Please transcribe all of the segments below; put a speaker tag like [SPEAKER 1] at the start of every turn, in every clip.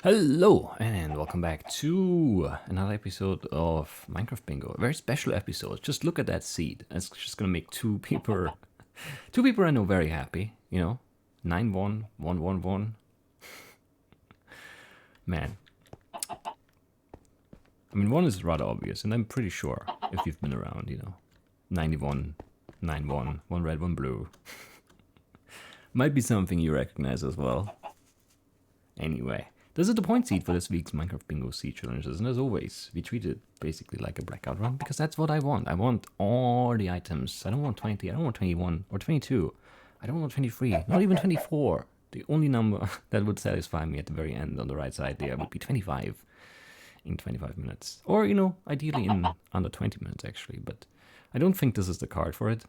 [SPEAKER 1] Hello and welcome back to another episode of Minecraft Bingo. A very special episode. Just look at that seed. It's just gonna make two people I know very happy. 9-1-1-1-1. Man, I mean one is rather obvious, and I'm pretty sure if you've been around, 91, 9-1, one red, one blue. Might be something you recognize as well. Anyway. This is the point seed for this week's Minecraft Bingo seed challenges, and as always, we treat it basically like a blackout run because that's what I want. I want all the items. I don't want 20, I don't want 21 or 22. I don't want 23, not even 24. The only number that would satisfy me at the very end on the right side there would be 25 in 25 minutes. Or, ideally in under 20 minutes actually, but I don't think this is the card for it.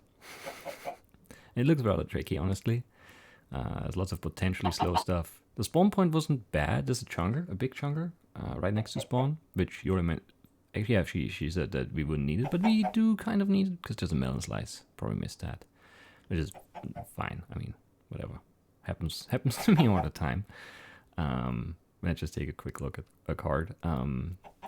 [SPEAKER 1] It looks rather tricky, honestly. There's lots of potentially slow stuff. The spawn point wasn't bad. There's a chunker, a big chunker, right next to spawn, which Yuri meant. Actually, yeah, she said that we wouldn't need it, but we do kind of need it because there's a melon slice. Probably missed that, which is fine. I mean, whatever happens to me all the time. Let's just take a quick look at a card.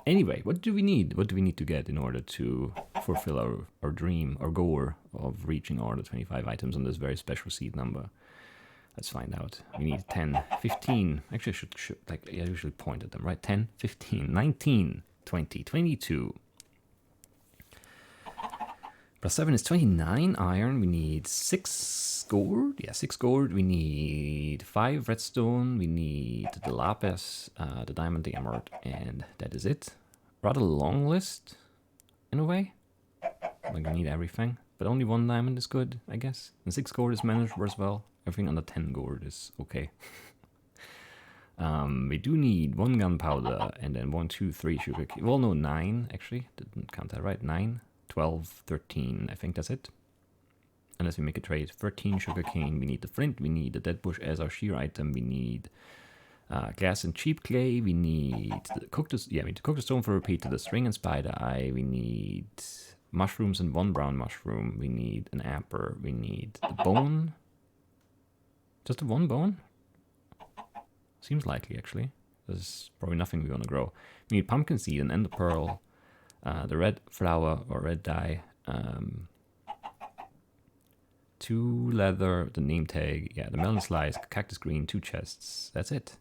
[SPEAKER 1] Anyway, what do we need? What do we need to get in order to fulfill our dream, our goal of reaching all the 25 items on this very special seed number? Let's find out. We need 10, 15. Actually, I should I usually point at them, right? 10, 15, 19, 20, 22. Plus 7 is 29 iron. We need 6 gold. Yeah, 6 gold. We need 5 redstone. We need the lapis, the diamond, the emerald, and that is it. Rather long list, in a way. Like, we need everything. But only 1 diamond is good, I guess. And 6 gold is manageable as well. Everything under 10 gold is okay. We do need 1 gunpowder and then 1, 2, 3 sugar cane. Well, no, 9 actually. Didn't count that right. 9, 12, 13. I think that's it. Unless we make a trade. 13 sugar cane. We need the flint. We need the dead bush as our shear item. We need glass and cheap clay. We need to cook this. Yeah, we need to cook the stone for repeat to the string and spider eye. We need mushrooms and 1 brown mushroom. We need an amber. We need the bone. Just the 1 bone? Seems likely, actually. There's probably nothing we want to grow. We need pumpkin seed, an ender pearl, the red flower or red dye, 2 leather, the name tag, yeah, the melon slice, cactus green, 2 chests. That's it.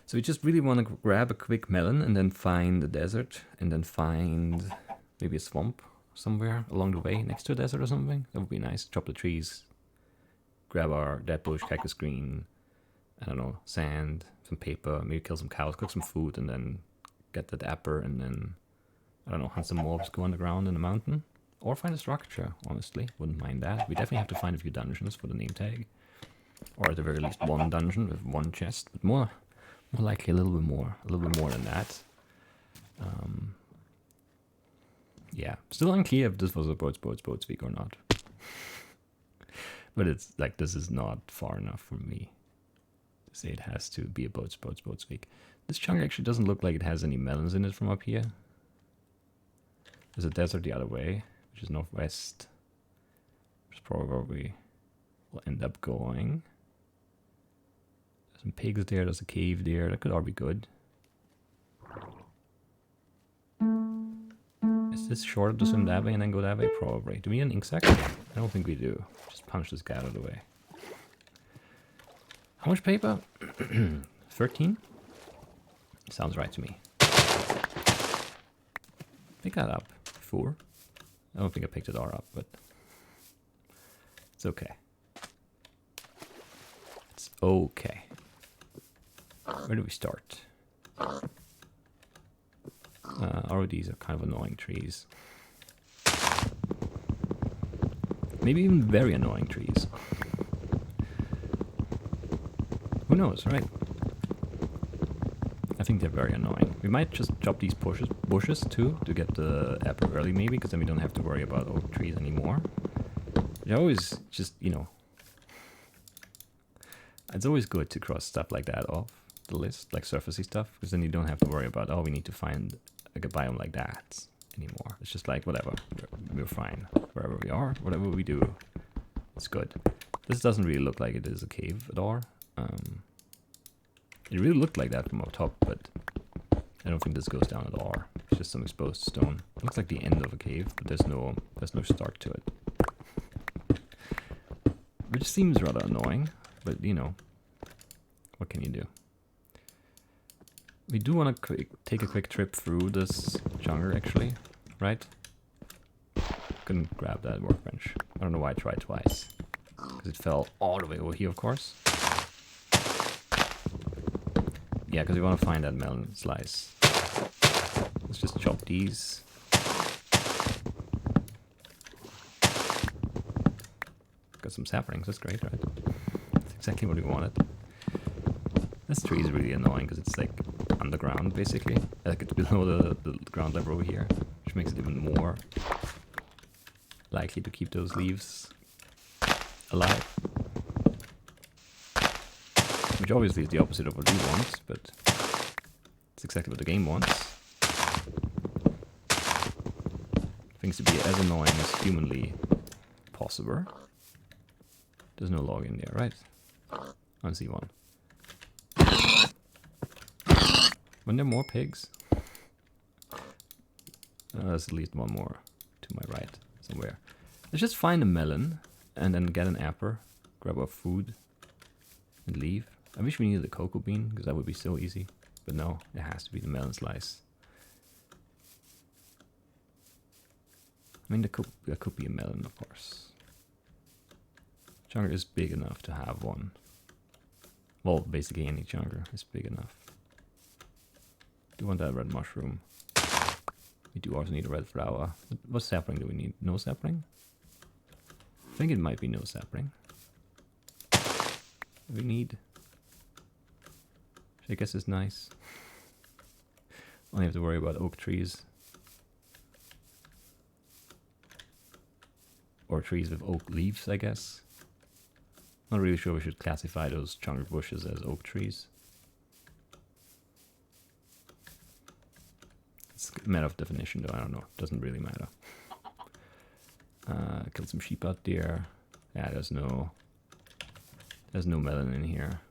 [SPEAKER 1] So we just really want to grab a quick melon and then find the desert and then find maybe a swamp somewhere along the way next to a desert or something. That would be nice. Chop the trees. Grab our dead bush, cactus green, I don't know, sand, some paper, maybe kill some cows, cook some food, and then get the dapper, and then, I don't know, hunt some mobs, go underground in the mountain, or find a structure, honestly. Wouldn't mind that. We definitely have to find a few dungeons for the name tag, or at the very least 1 dungeon with 1 chest, but more likely a little bit more than that. Yeah, still unclear if this was a boats week or not. But it's like, this is not far enough for me to say it has to be a boats week. This chunk actually doesn't look like it has any melons in it from up here. There's a desert the other way, which is northwest. Which is probably where we will end up going. There's some pigs there, there's a cave there, that could all be good. Is this shorter to swim that way and then go that way? Probably. Do we need an ink sac? I don't think we do. Just punch this guy out of the way. How much paper? 13? Sounds right to me. Pick that up. 4? I don't think I picked it all up, but it's okay. It's okay. Where do we start? All of these are kind of annoying trees. Maybe even very annoying trees. Who knows, right? I think they're very annoying. We might just chop these bushes too to get the apple early maybe, because then we don't have to worry about oak trees anymore. You always just, it's always good to cross stuff like that off the list, like surfacey stuff, because then you don't have to worry about, oh, we need to find like a biome like that anymore. It's just like, whatever, we're fine wherever we are, whatever we do, it's good. This doesn't really look like it is a cave at all. It really looked like that from up top, but I don't think this goes down at all. It's just some exposed stone. It looks like the end of a cave, but there's no start to it. Which seems rather annoying, but you know, what can you do? We do want to take a quick trip through this jungle, actually, right? Couldn't grab that workbench. I don't know why I tried twice. Because it fell all the way over here, of course. Yeah, because we want to find that melon slice. Let's just chop these. Got some saplings, that's great, right? That's exactly what we wanted. This tree is really annoying because it's like underground, basically. Like it's below the ground level over here, which makes it even more likely to keep those leaves alive. Which obviously is the opposite of what we want, but it's exactly what the game wants. Things to be as annoying as humanly possible. There's no log in there, right? I see one. When there more pigs? There's at least one more to my right, somewhere. Let's just find a melon, and then get an apple, grab our food, and leave. I wish we needed the cocoa bean, because that would be so easy. But no, it has to be the melon slice. I mean, there could be a melon, of course. Jungle is big enough to have one. Well, basically any jungle is big enough. Do want that red mushroom. We do also need a red flower. What sapling do we need? No sapling? I think it might be no sapling. We need... Which I guess is nice. Only have to worry about oak trees. Or trees with oak leaves, I guess. Not really sure we should classify those jungle bushes as oak trees. It's a matter of definition though, I don't know. Doesn't really matter. Killed some sheep out there. Yeah, there's no melon in here.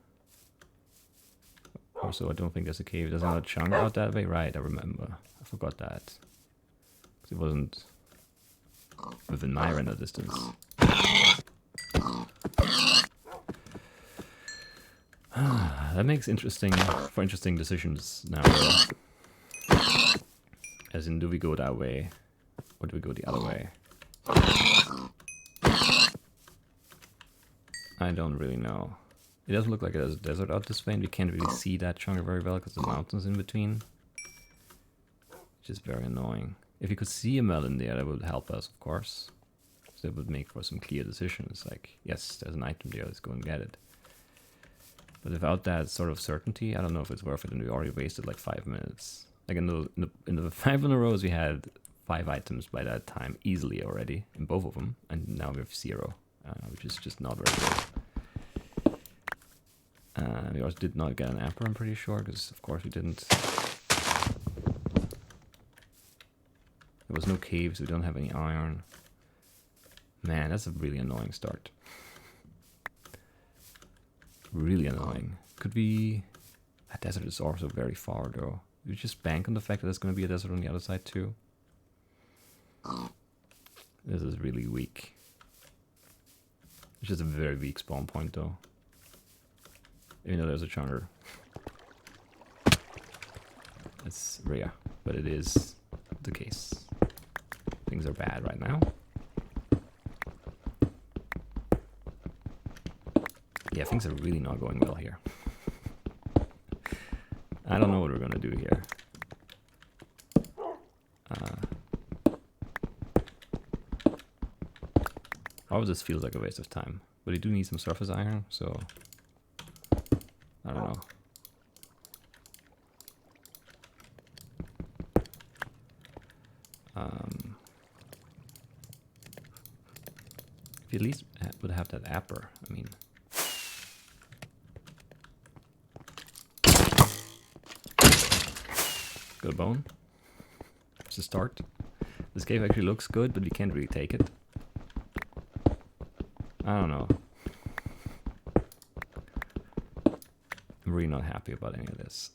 [SPEAKER 1] Also, I don't think there's a cave. There's another chunk out that way. Right, I remember. I forgot that. Because it wasn't within my render distance. That makes for interesting decisions now. As in, do we go that way? Or do we go the other way? I don't really know. It doesn't look like there's a desert out this way, and we can't really see that chunk very well because the mountains in between. Which is very annoying. If you could see a melon there, that would help us, of course. So that would make for some clear decisions, like, yes, there's an item there, let's go and get it. But without that sort of certainty, I don't know if it's worth it, and we already wasted like 5 minutes. Like in the 5 in a rows, we had 5 items by that time easily already, in both of them, and now we have 0, which is just not very good. We also did not get an apple, I'm pretty sure, because of course we didn't. There was no caves, we don't have any iron. Man, that's a really annoying start. Really annoying. Could we... That desert is also very far though. We just bank on the fact that there's going to be a desert on the other side too. This is really weak. It's just a very weak spawn point though. Even though there's a chunker. It's rare, but it is the case. Things are bad right now. Yeah, things are really not going well here. I don't know what we're gonna do here. All of this feels like a waste of time. But I do need some surface iron, so... I don't know. If you at least would have that apple, I mean... Good bone. It's a start. This cave actually looks good, but we can't really take it. I don't know. I'm really not happy about any of this.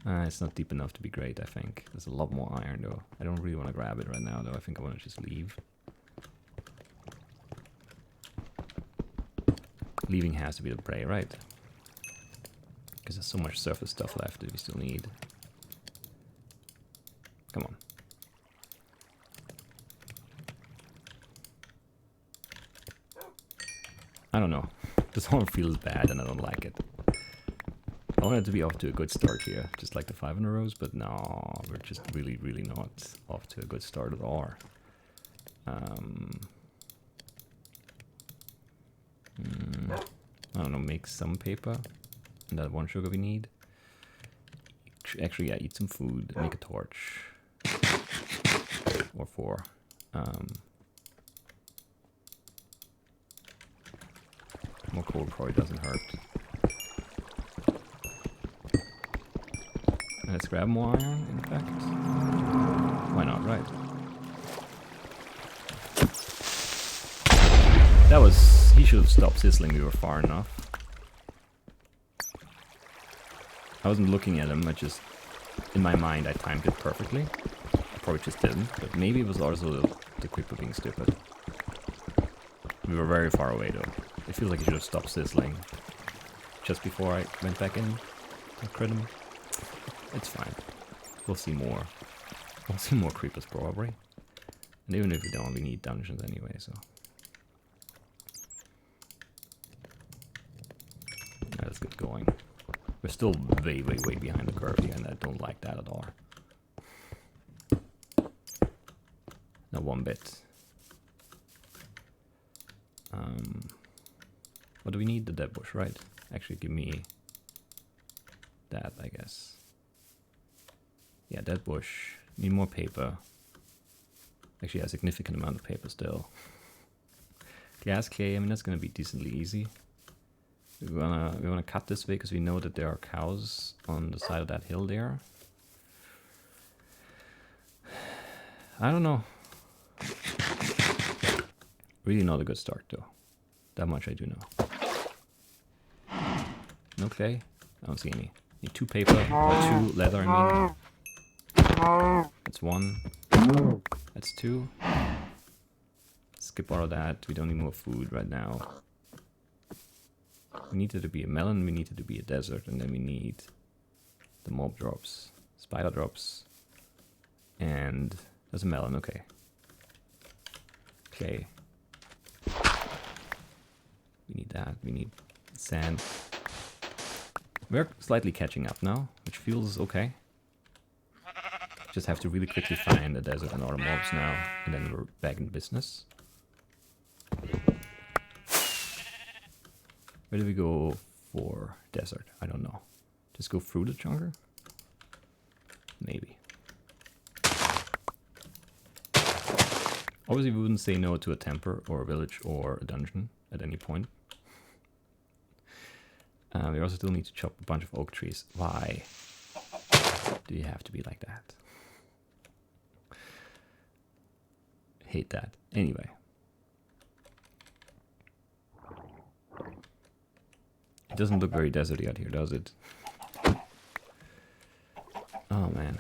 [SPEAKER 1] It's not deep enough to be great, I think. There's a lot more iron, though. I don't really want to grab it right now, though. I think I want to just leave. Leaving has to be the prey, right? Because there's so much surface stuff left that we still need. Come on. I don't know. This one feels bad and I don't like it. I wanted to be off to a good start here, just like the 5 in a rows, but no, we're just really, really not off to a good start at all. I don't know, make some paper, and that 1 sugar we need. Actually, yeah, eat some food, make a torch. Or 4. More coal probably doesn't hurt. Let's grab more iron, in fact. Why not, right? That was... he should have stopped sizzling, we were far enough. I wasn't looking at him, I just... in my mind I timed it perfectly. I probably just didn't, but maybe it was also the creeper being stupid. We were very far away though. I feel like he should have stopped sizzling just before I went back in and crit him. It's fine. We'll see more. We'll see more creepers probably. And even if we don't, we need dungeons anyway, so. Yeah, let's get going. We're still way, way, way behind the curve here, and I don't like that at all. Not one bit. What do we need? The dead bush, right? Actually, give me that, I guess. Yeah, dead bush. Need more paper. Actually, a significant amount of paper still. Glass clay. I mean, that's gonna be decently easy. We wanna cut this way because we know that there are cows on the side of that hill there. I don't know. Really not a good start though. That much I do know. No clay? I don't see any. Need 2 paper, or 2 leather, I mean. That's 1. That's 2. Skip all of that. We don't need more food right now. We need it to be a melon, we need it to be a desert, and then we need the mob drops, spider drops, and there's a melon, okay. Clay. We need that, we need sand. We're slightly catching up now, which feels okay. Just have to really quickly find a desert and all the mobs now, and then we're back in business. Where do we go for desert? I don't know. Just go through the jungle? Maybe. Obviously we wouldn't say no to a temple or a village or a dungeon at any point. We also still need to chop a bunch of oak trees. Why do you have to be like that? Hate that. Anyway. It doesn't look very deserty out here, does it? Oh man.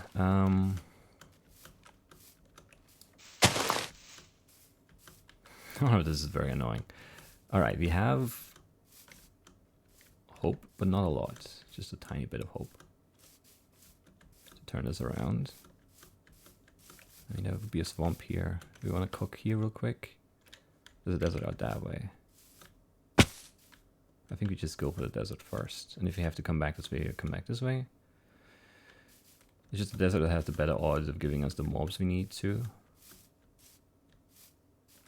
[SPEAKER 1] Oh, this is very annoying. Alright, we have hope, but not a lot. Just a tiny bit of hope. To turn this around. I mean, there would be a swamp here. We want to cook here real quick. There's a desert out that way. I think we just go for the desert first. And if you have to come back this way, come back this way. It's just the desert that has the better odds of giving us the mobs we need to.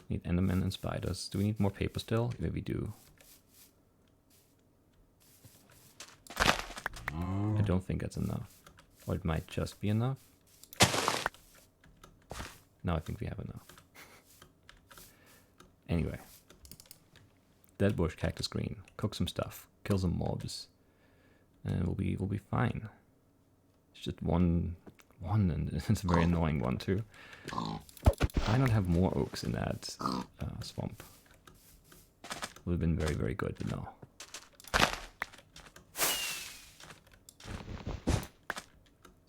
[SPEAKER 1] Need endermen and spiders. Do we need more paper still? Yeah, we do. I don't think that's enough. Or it might just be enough. No, I think we have enough. Anyway. Dead bush, cactus green. Cook some stuff. Kill some mobs. And we'll be fine. It's just one and it's a very annoying one too. Why not have more oaks in that swamp? Would have been very, very good, but no.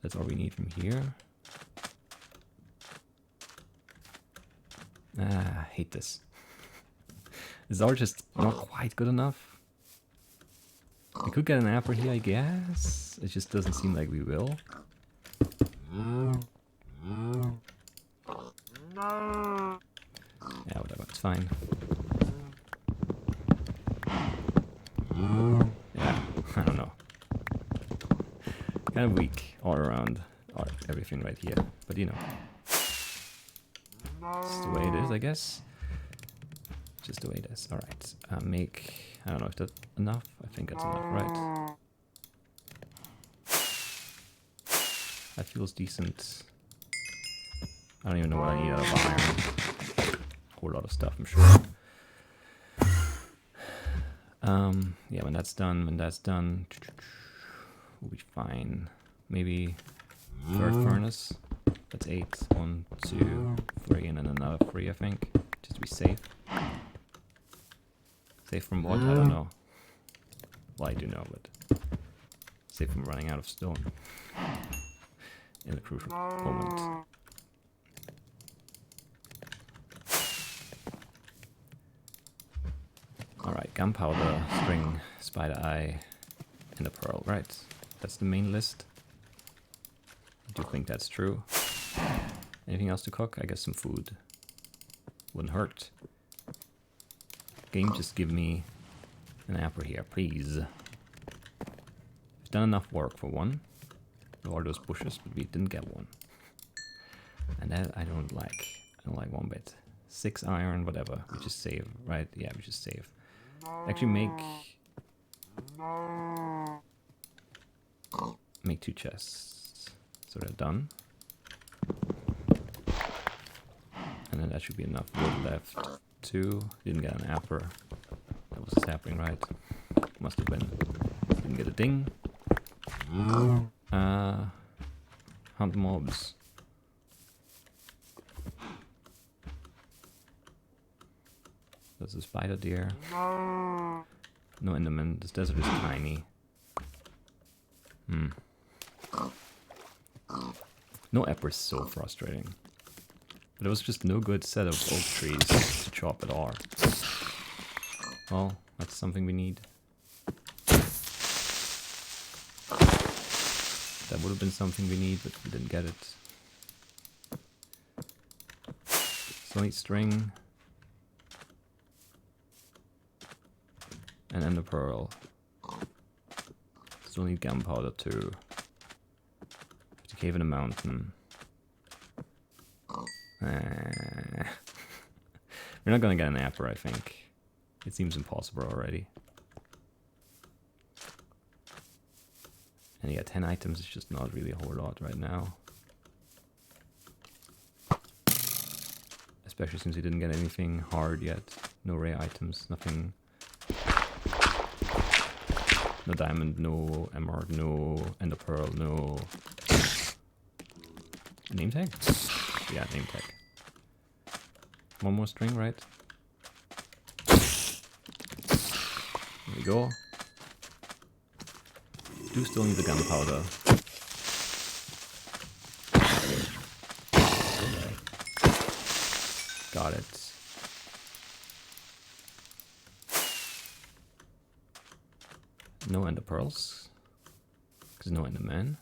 [SPEAKER 1] That's all we need from here. Ah, I hate this. Is ours just not quite good enough? We could get an apple here, I guess. It just doesn't seem like we will. Yeah, whatever, it's fine. Yeah, I don't know. Kind of weak all around, everything right here. But you know, it's the way it is, I guess. Just the way it is. Alright, make... I don't know if that's enough. I think that's enough, right? That feels decent. I don't even know what I need out of iron. A whole lot of stuff, I'm sure. Yeah, when that's done, we'll be fine. Maybe third furnace. That's 8. 1, 2, 3, and then another 3, I think. Just to be safe. Safe from what? I don't know. Well, I do know, but safe from running out of stone in a crucial moment. Alright, gunpowder, string, spider eye, and a pearl. Right, that's the main list. I do think that's true. Anything else to cook? I guess some food. Wouldn't hurt. Game, just give me an apple here, please. We've done enough work for one. All those bushes, but we didn't get one. And that I don't like. I don't like one bit. 6 iron, whatever. We just save, right? Yeah, we just save. Actually make 2 chests. So they're done. And then that should be enough wood left. 2. Didn't get an apple. That was a sapling, right? Must have been. Didn't get a ding. Hunt mobs. There's a spider deer. No enderman. This desert is tiny. No apple is so frustrating. But there was just no good set of oak trees to chop at all. Well, that's something we need. That would have been something we need, but we didn't get it. Still need string. And ender pearl. Still need gunpowder too. Have to cave in a mountain. We're not gonna get an apple, I think. It seems impossible already. And yeah, 10 items is just not really a whole lot right now. Especially since we didn't get anything hard yet. No rare items, nothing. No diamond, no emerald, no ender pearl, no... Name tag? Yeah, name tag. One more string, right? There we go. Do still need the gunpowder. Got it. No ender pearls. Because no enderman.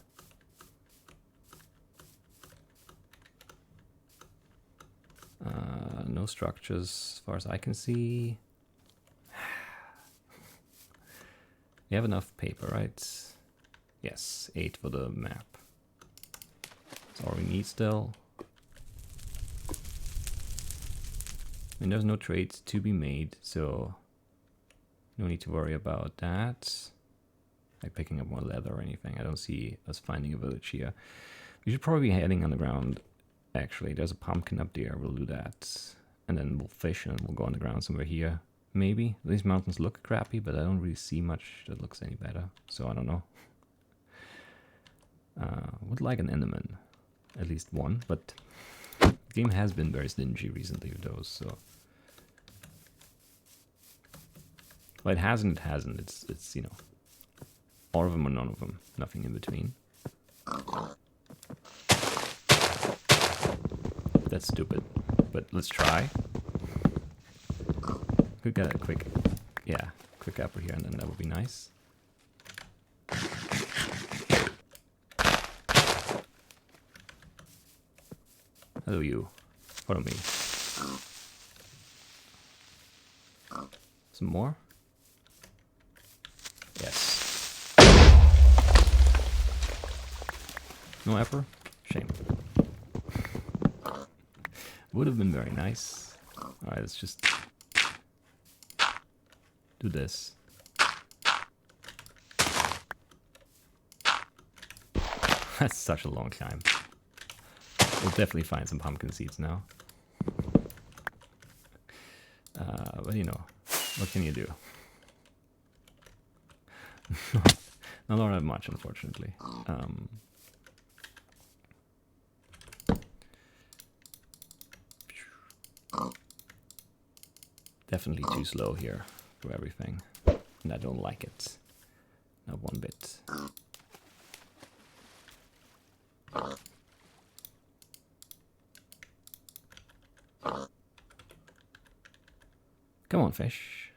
[SPEAKER 1] No structures as far as I can see. We have enough paper, right? Yes, 8 for the map. That's all we need still. I mean, there's no trades to be made, so no need to worry about that. Like picking up more leather or anything. I don't see us finding a village here. We should probably be heading underground. Actually, there's a pumpkin up there. We'll do that. And then we'll fish and we'll go underground somewhere here. Maybe. These mountains look crappy, but I don't really see much that looks any better. So I don't know. Would like an enderman. At least one. But the game has been very stingy recently with those, so... Well, it hasn't, It's, you know, all of them or none of them. Nothing in between. That's stupid. But let's try. Could get a quick, yeah, quick upper here, and then that would be nice. Hello, you. Follow me. Some more? Yes. No upper? Shame. Would have been very nice. Alright, let's just do this. That's such a long climb. We'll definitely find some pumpkin seeds now. But you know, what can you do? Not all that much, unfortunately. Definitely too slow here for everything. And I don't like it. Not one bit. Come on, fish.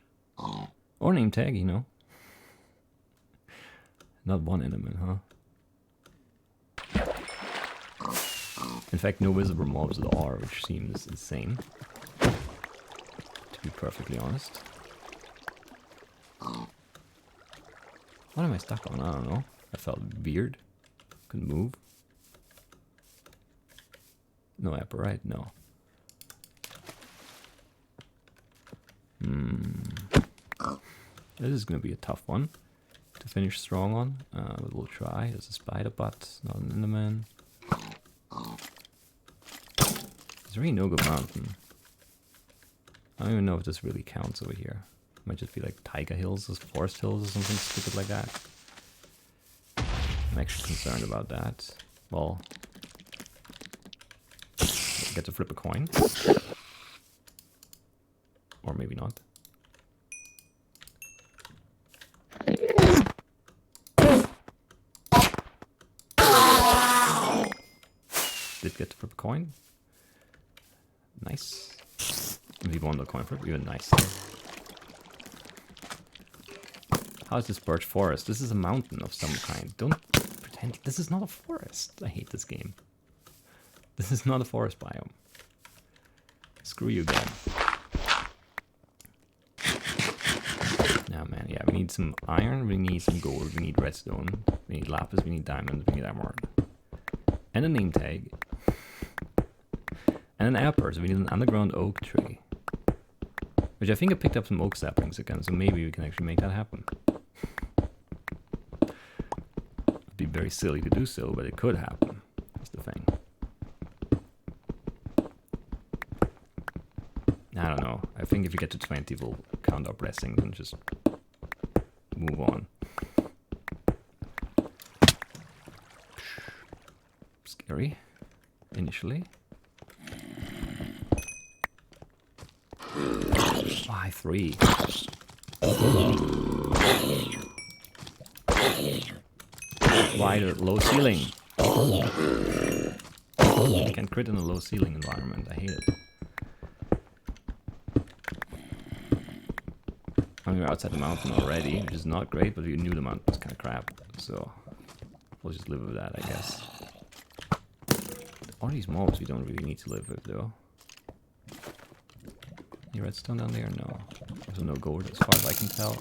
[SPEAKER 1] Or name tag, you know. Not one enderman, huh? In fact, no visible mobs at all, which seems insane. To be perfectly honest. What am I stuck on? I don't know. I felt weird. Couldn't move. No upper right? No. This is gonna be a tough one to finish strong on. But we'll try. There's a spider butt, not an enderman. There's really no good mountain. I don't even know if this really counts over here. Might just be like Tiger Hills or Forest Hills or something stupid like that. I'm actually concerned about that. Well, get to flip a coin. Or maybe not. Did get to flip a coin. Nice. We won the coin flip, even nice. How is this birch forest? This is a mountain of some kind. Don't pretend. This is not a forest. I hate this game. This is not a forest biome. Screw you, game. Now, man, yeah, we need some iron, we need some gold, we need redstone, we need lapis, we need diamonds, we need emerald. And a name tag. And an apple, so we need an underground oak tree. Which I think I picked up some oak saplings again, so maybe we can actually make that happen. It'd be very silly to do so, but it could happen. That's the thing. I don't know. I think if we get to 20, we'll count our blessings and just move on. Scary, initially. Why 3? Why the low ceiling? I can't crit in a low ceiling environment. I hate it. I mean, we're outside the mountain already, which is not great, but we knew the mountain was kind of crap, so we'll just live with that, I guess. All these mobs we don't really need to live with, though. Any redstone down there? No. There's no gold as far as I can tell.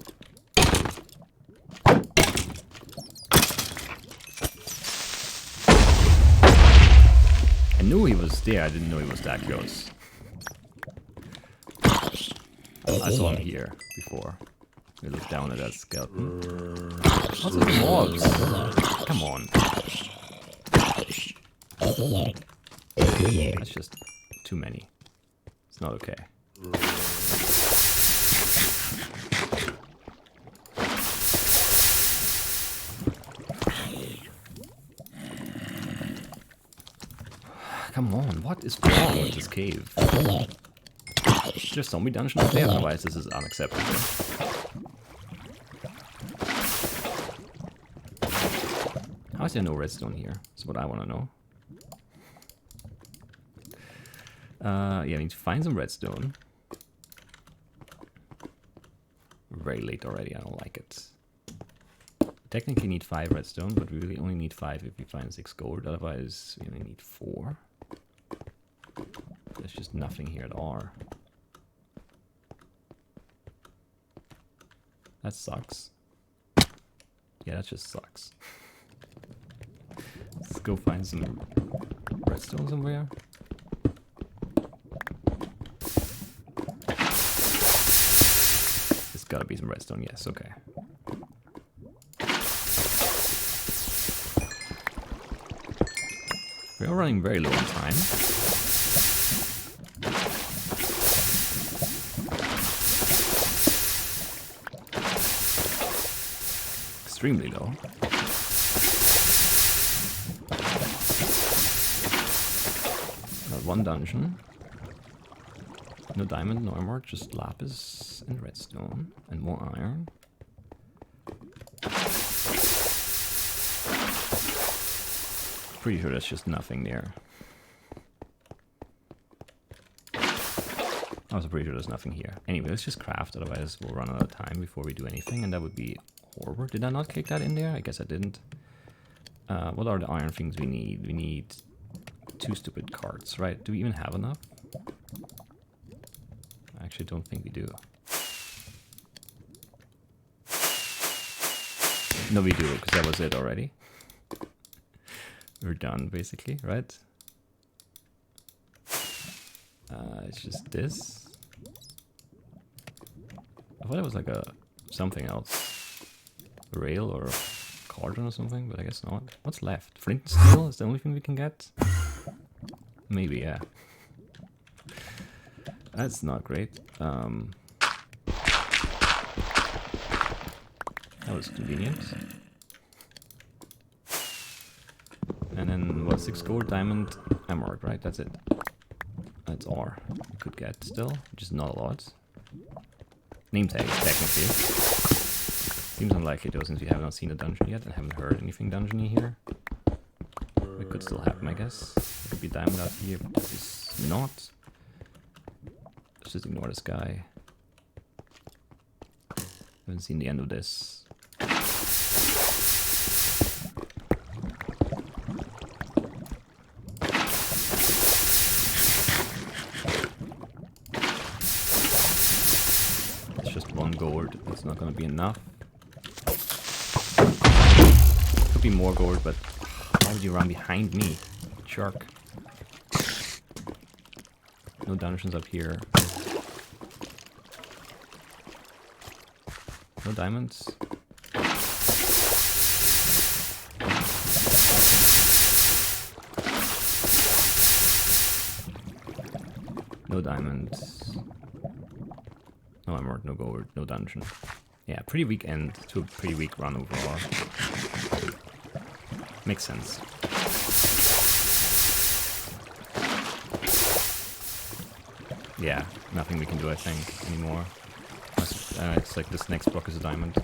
[SPEAKER 1] I knew he was there, I didn't know he was that close. I saw him here before. We looked down at that skeleton. What's with the mobs? Come on. That's just too many. It's not okay. Come on, what is wrong with this cave? There's zombie dungeon up there, otherwise this is unacceptable. How is there no redstone here? That's what I want to know. Yeah, I need to find some redstone. Very late already, I don't like it. Technically need 5 redstone, but we really only need 5 if we find 6 gold, otherwise we only need 4. There's just nothing here at all. That sucks. Yeah, that just sucks. Let's go find some redstone somewhere. There's gotta be some redstone, yes, okay. We are running very low on time. Extremely low. Got 1 dungeon. No diamond, no armor, just lapis and redstone and more iron. Pretty sure there's just nothing there. I was pretty sure there's nothing here. Anyway, let's just craft, otherwise we'll run out of time before we do anything, and that would be horrible. Did I not click that in there? I guess I didn't. What are the iron things we need? We need 2 stupid carts, right? Do we even have enough? I actually don't think we do. No, we do, because that was it already. We're done, basically, right? It's just this. I thought it was like a something else. A rail or a cauldron or something, but I guess not. What's left? Flint and steel is the only thing we can get? Maybe, yeah. That's not great. That was convenient. And then, what, 6 gold, diamond, emerald, right? That's it. That's all we could get still, which is not a lot. Name tag, technically. Seems unlikely though, since we have not seen a dungeon yet and haven't heard anything dungeony here. It could still happen, I guess. There could be diamond out here, but that is not. Let's just ignore this guy. Haven't seen the end of this. Gold, that's not gonna be enough. Could be more gold, but why would you run behind me, shark? No dungeons up here. No diamonds. No diamonds. No emerald, no gold, no dungeon. Yeah, pretty weak end to a pretty weak run overall. Makes sense. Yeah, nothing we can do, I think, anymore. It's like this next block is a diamond.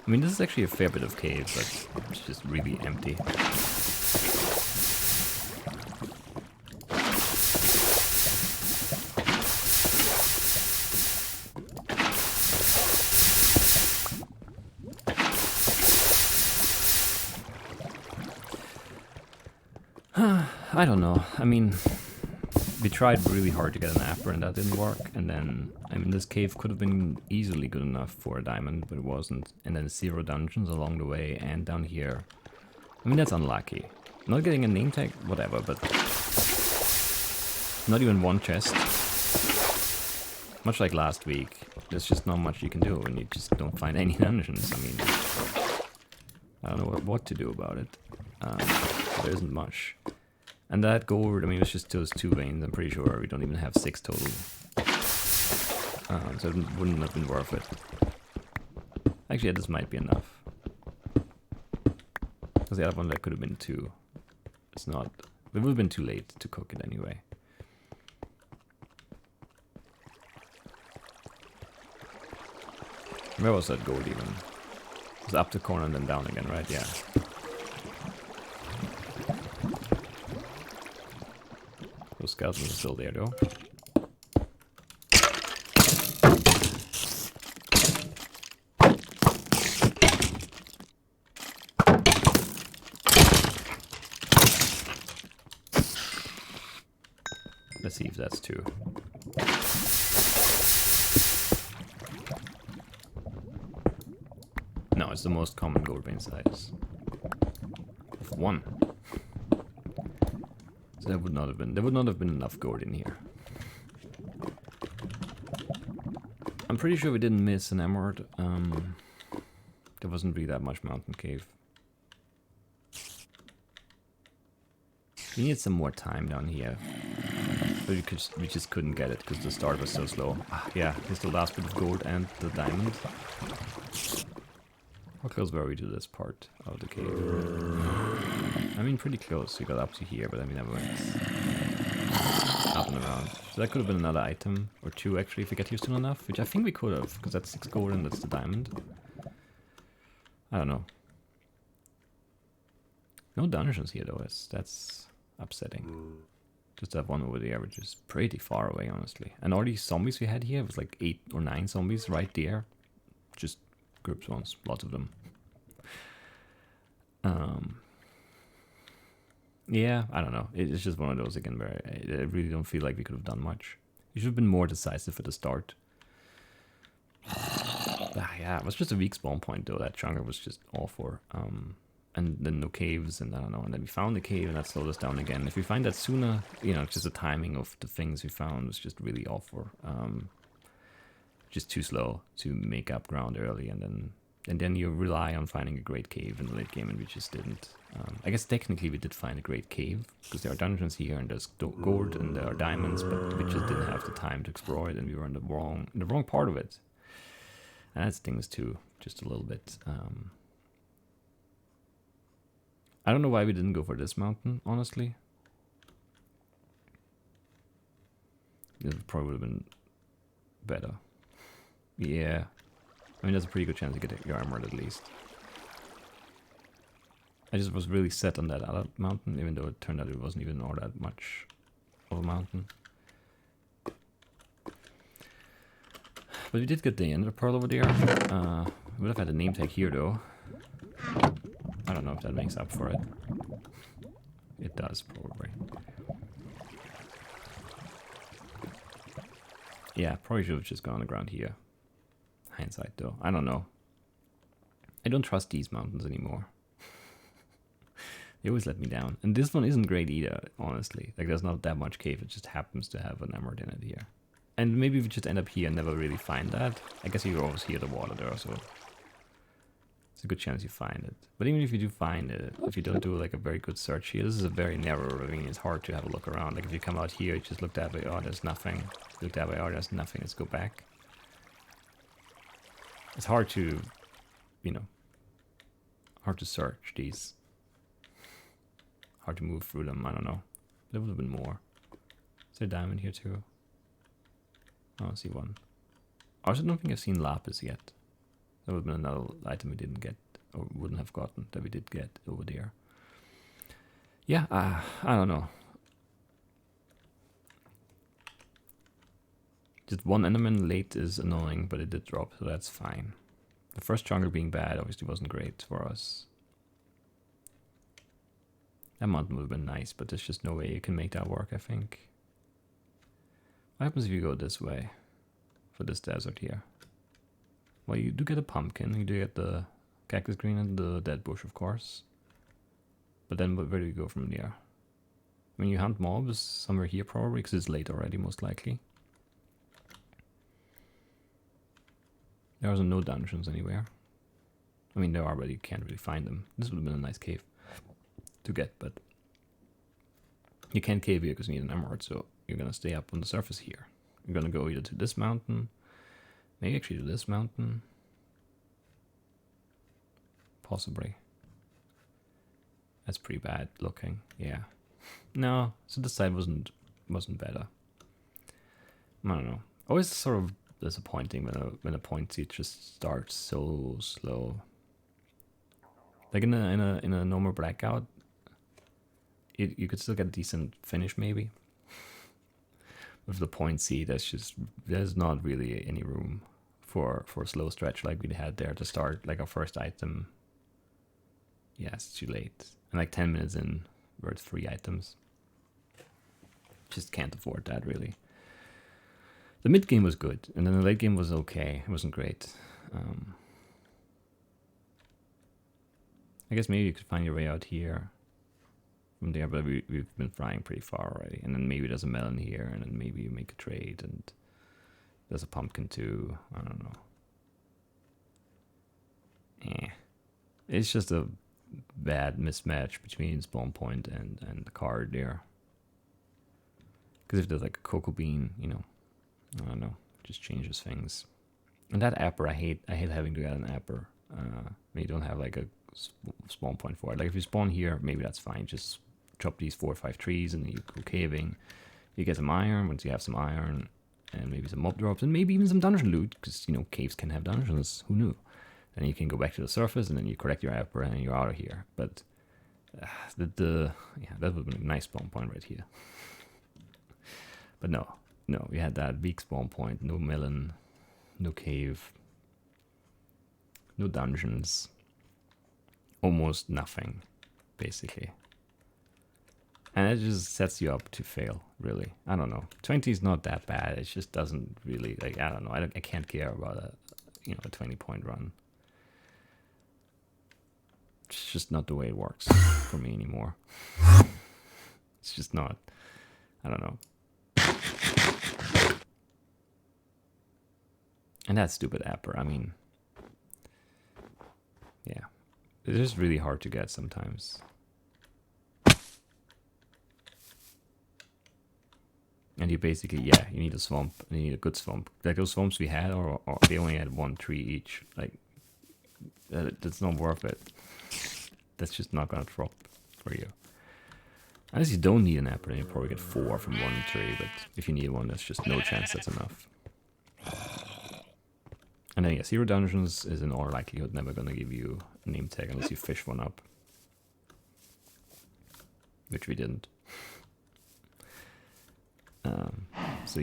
[SPEAKER 1] I mean, this is actually a fair bit of cave, but it's just really empty. I don't know. I mean, we tried really hard to get an apple and that didn't work. And then, I mean, this cave could have been easily good enough for a diamond, but it wasn't. And then 0 dungeons along the way and down here. I mean, that's unlucky. Not getting a name tag, whatever, but not even 1 chest. Much like last week, there's just not much you can do and you just don't find any dungeons. I mean, I don't know what to do about it. There isn't much. And that gold, I mean, it's just those 2 veins. I'm pretty sure we don't even have 6 total. So it wouldn't have been worth it. Actually, yeah, this might be enough. Because the other one, that could have been 2. It's not It would have been too late to cook it anyway. Where was that gold even? It was up the corner and then down again, right? Yeah. Those skeletons are still there though. Let's see if that's two. No, it's the most common gold vein size. Of 1. So there would not have been enough gold in here. I'm pretty sure we didn't miss an emerald. There wasn't really that much mountain cave. We need some more time down here. But we just couldn't get it because the start was so slow. Yeah, here's the last bit of gold and the diamond. How close were we to this part of the cave? I mean, pretty close. We got up to here, but I mean, never went up and around. So that could have been another item, or 2 actually, if we get used to it enough. Which I think we could have, because that's 6 gold and that's the diamond. I don't know. No dungeons here though, that's upsetting. Just that one over there, which is pretty far away, honestly. And all these zombies we had here, it was like 8 or 9 zombies right there. Just groups ones, lots of them. Yeah, I don't know. It's just one of those again where I really don't feel like we could have done much. We should have been more decisive at the start. Yeah, it was just a weak spawn point though. That chunker was just awful. And then no caves, and I don't know. And then we found the cave, and that slowed us down again. If we find that sooner, you know, just the timing of the things we found was just really awful. Just too slow to make up ground early, and then you rely on finding a great cave in the late game, and we just didn't. I guess technically we did find a great cave because there are dungeons here, and there's gold and there are diamonds, but we just didn't have the time to explore it, and we were in the wrong part of it. And that stings too, just a little bit. I don't know why we didn't go for this mountain, honestly. It probably would have been better. Yeah. I mean, there's a pretty good chance to get your armor at least. I just was really set on that other mountain, even though it turned out it wasn't even all that much of a mountain. But we did get the ender pearl over there. We would have had a name tag here though. I don't know if that makes up for it. It does, probably. Yeah, probably should have just gone on the ground here. Hindsight though, I don't know. I don't trust these mountains anymore. They always let me down. And this one isn't great either, honestly. Like, there's not that much cave, it just happens to have an emerald in it here. And maybe we just end up here and never really find that. I guess you always hear the water there, so it's a good chance you find it. But even if you do find it, if you don't do like a very good search here, this is a very narrow ravine. It's hard to have a look around. Like if you come out here, you just look that way, oh, there's nothing. Look that way, oh, there's nothing. Let's go back. It's hard to, you know, hard to search these. Hard to move through them. I don't know. There would have been more. Is there a diamond here too? Oh, I see one. I also don't think I've seen lapis yet. That would have been another item we didn't get, or wouldn't have gotten, that we did get over there. Yeah, I don't know. Just one enderman late is annoying, but it did drop, so that's fine. The first chunker being bad obviously wasn't great for us. That mountain would have been nice, but there's just no way you can make that work, I think. What happens if you go this way for this desert here? Well, you do get a pumpkin, you do get the cactus green and the dead bush, of course. But then where do you go from there? I mean, you hunt mobs somewhere here probably, because it's late already, most likely. There are no dungeons anywhere. I mean, there are, but you can't really find them. This would have been a nice cave to get, but you can't cave here because you need an emerald, so you're going to stay up on the surface here. You're going to go either to this mountain, maybe actually to this mountain. Possibly. That's pretty bad looking, yeah. No, so this side wasn't better. I don't know. Always sort of disappointing when a point seed just starts so slow. Like in a normal blackout, you could still get a decent finish maybe. With the point seed, there's not really any room for a slow stretch like we had there to start like our first item. Yeah, it's too late. And like 10 minutes in, we're at 3 items. Just can't afford that really. The mid game was good, and then the late game was okay. It wasn't great. I guess maybe you could find your way out here from there, but we've been flying pretty far already. And then maybe there's a melon here, and then maybe you make a trade, and there's a pumpkin too. I don't know. It's just a bad mismatch between spawn point and the card there. Because if there's like a cocoa bean, you know, I don't know, it just changes things. And that apper, I hate having to get an apper when you don't have like a spawn point for it. Like if you spawn here, maybe that's fine. Just chop these 4 or 5 trees and you go caving. You get some iron. Once you have some iron and maybe some mob drops and maybe even some dungeon loot, because you know caves can have dungeons. Who knew? Then you can go back to the surface and then you collect your apper and you're out of here. But that would have been a nice spawn point right here. But no, we had that weak spawn point, no melon, no cave, no dungeons, almost nothing, basically. And it just sets you up to fail, really. I don't know. 20 is not that bad. It just doesn't really, like, I don't know. I can't care about a 20-point run. It's just not the way it works for me anymore. It's just not. I don't know. And that stupid apper, I mean, yeah. It is really hard to get sometimes. And you basically, you need a swamp, and you need a good swamp. Like those swamps we had, or they only had 1 tree each. Like, that's not worth it. That's just not gonna drop for you. Unless you don't need an apple, then you probably get 4 from 1 tree, but if you need one, there's just no chance that's enough. And then, 0 dungeons is in all likelihood never gonna give you a name tag unless you fish one up. Which we didn't. So,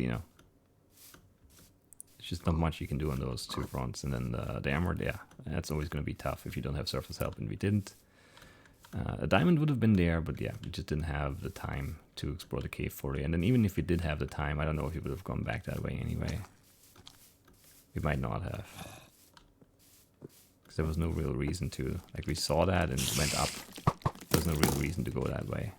[SPEAKER 1] it's just not much you can do on those 2 fronts. And then the emerald, that's always gonna be tough if you don't have surface help, and we didn't. A diamond would have been there, but we just didn't have the time to explore the cave fully. And then even if we did have the time, I don't know if we would have gone back that way anyway. We might not have. Because there was no real reason to. Like, we saw that and went up. There's no real reason to go that way.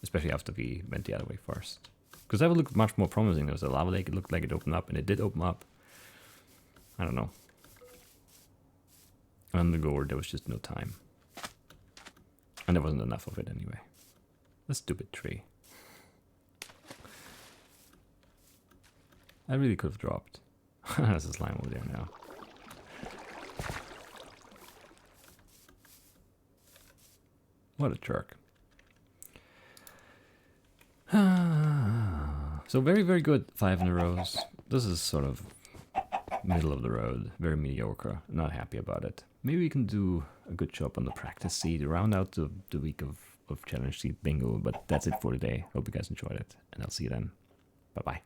[SPEAKER 1] Especially after we went the other way first. Because that would look much more promising. There was a lava lake, it looked like it opened up, and it did open up. I don't know. On the gourd, there was just no time. And there wasn't enough of it anyway. A stupid tree. I really could have dropped. There's a slime over there now. What a jerk. So very, very good 5 in a row. This is sort of middle of the road. Very mediocre. Not happy about it. Maybe we can do a good job on the practice seed, round out the week of challenge seed bingo, but that's it for today. Hope you guys enjoyed it, and I'll see you then. Bye bye.